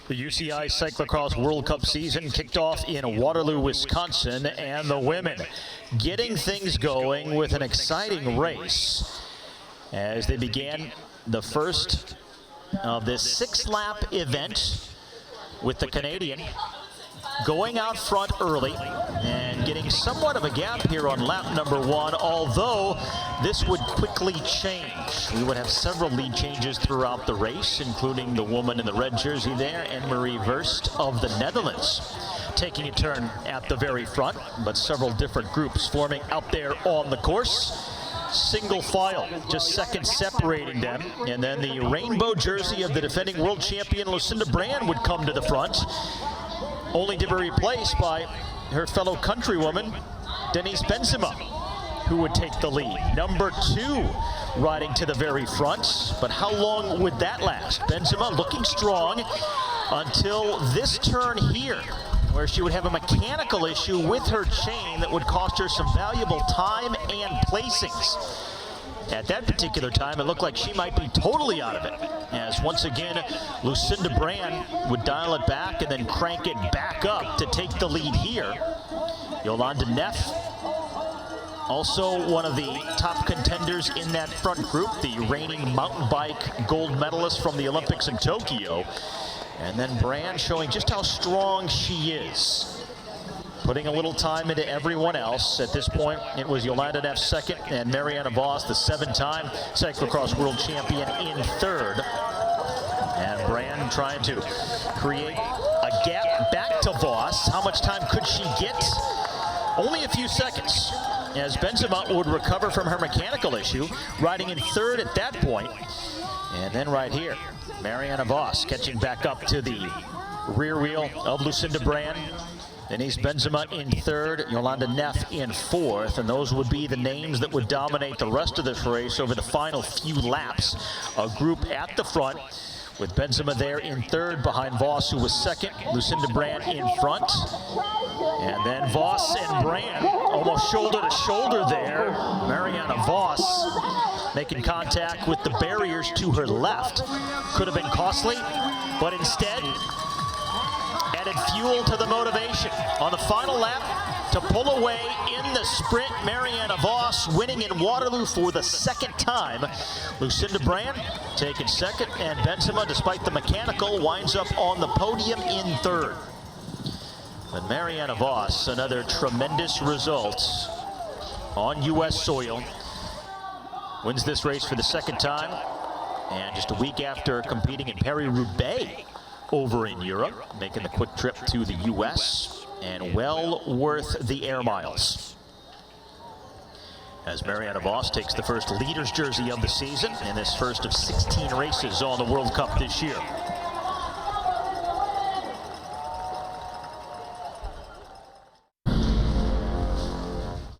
The UCI Cyclo-cross World Cup season kicked off in Waterloo, Wisconsin, and the women getting things going with an exciting race as they began the first of this 6-lap event with the Canadian going out front early and getting somewhat of a gap here on lap number 1, although this would quickly change. We would have several lead changes throughout the race, including the woman in the red jersey there, Anne-Marie Verst of the Netherlands, taking a turn at the very front, but several different groups forming out there on the course. Single file, just seconds separating them, and then the rainbow jersey of the defending world champion Lucinda Brand would come to the front, only to be replaced by her fellow countrywoman, Denise Benzema, who would take the lead. Number 2 riding to the very front, but how long would that last? Benzema looking strong until this turn here, where she would have a mechanical issue with her chain that would cost her some valuable time and placings. At that particular time, it looked like she might be totally out of it, as once again, Lucinda Brand would dial it back and then crank it back up to take the lead here. Yolanda Neff, also one of the top contenders in that front group, the reigning mountain bike gold medalist from the Olympics in Tokyo. And then Brand showing just how strong she is, putting a little time into everyone else. At this point, it was Yolanda Neff second and Marianne Vos, the 7-time Cyclo-cross world champion, in third. And Brand trying to create a gap back to Vos. How much time could she get? Only a few seconds, as Benzema would recover from her mechanical issue, riding in third at that point. And then right here, Marianne Vos catching back up to the rear wheel of Lucinda Brand. Denise Benzema in third, Yolanda Neff in fourth, and those would be the names that would dominate the rest of this race over the final few laps. A group at the front with Benzema there in third behind Vos, who was second, Lucinda Brand in front. And then Vos and Brand almost shoulder to shoulder there. Marianne Vos making contact with the barriers to her left. Could have been costly, but instead added fuel to the motivation. On the final lap, to pull away in the sprint, Marianne Vos winning in Waterloo for the 2nd time. Lucinda Brand taking second, and Benzema, despite the mechanical, winds up on the podium in third. But Marianne Vos, another tremendous result on U.S. soil, wins this race for the 2nd time, and just a week after competing in Paris-Roubaix over in Europe, making the quick trip to the U.S., and well worth the air miles. As Marianne Vos takes the first leader's jersey of the season in this first of 16 races on the World Cup this year.